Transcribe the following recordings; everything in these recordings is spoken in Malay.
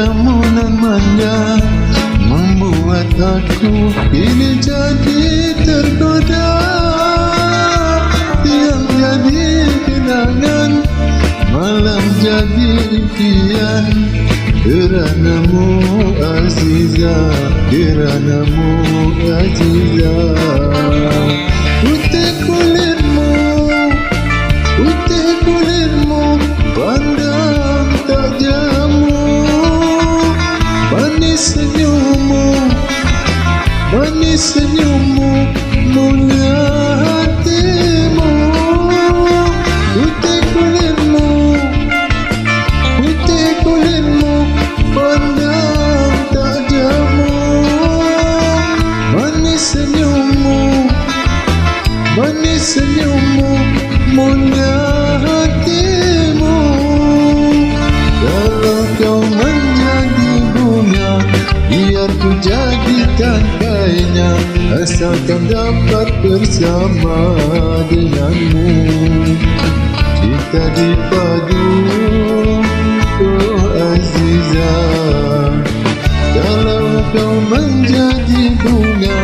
kamu nan manja membuat aku ini jadi tergoda. Tiang jadi kenangan, malam jadi impian. Keranamu Aziza, keranamu Aziza. Putih kulitmu, putih kulitmu, pandang tak jamu. Manis senyummu, manis senyummu, mulia hatimu. Putih kulitmu, putih kulitmu, pandang tak jamu. Manis senyummu, manis senyummu, mulia hatimu. Kalau kau menjadi bunga, biar ku jadi tangkainya, asalkan dapat bersama denganmu. Kita dipadu, oh Aziza. Kalau kau menjadi bunga,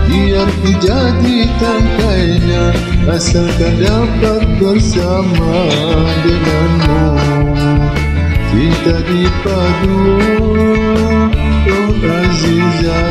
biar ku jadi tangkainya, asalkan dapat bersama denganmu. Kita dipadu, oh Aziza.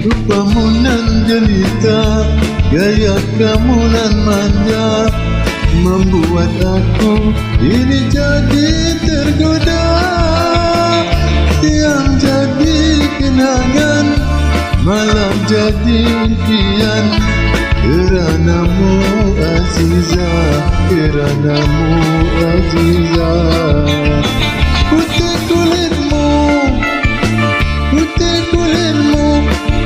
Rupamu nan jelita, gaya kamu nan manja, membuat aku ini jadi tergoda. Tiang jadi kenangan, malam jadi impian. Keranamu Aziza, keranamu Aziza. Putih kulitmu, putih kulitmu,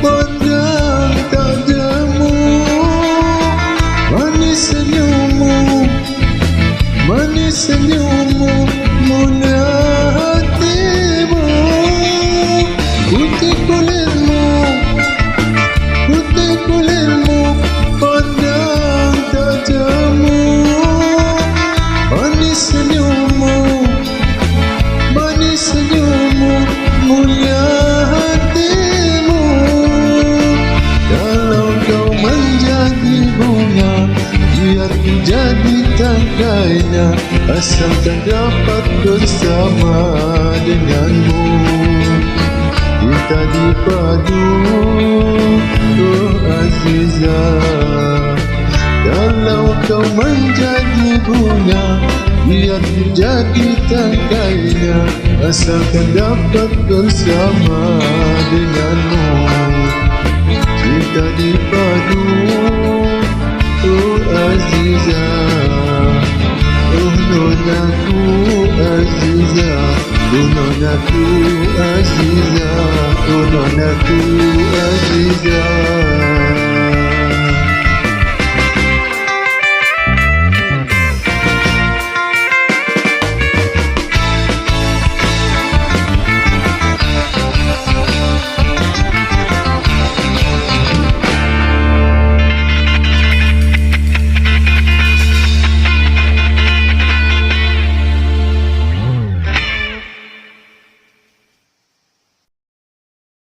pandang tak jamu. Manis senyummu, manis senyummu, mulia hatimu. Putih kulitmu, putih kulitmu, pandang tak jamu. Manis senyummu, manis senyummu, mulia hatimu. Kalau kau menjadi bunga, biar ku jadi tangkainya, asalkan dapat bersama denganmu. Kita dipadu, oh Aziza. Kalau kau menjadi bunga, biar ku jadi tangkainya, asalkan dapat bersama denganmu. Kita dipadu, oh Aziza. Oh nonaku Aziza, oh nonaku Aziza, oh nonaku Aziza.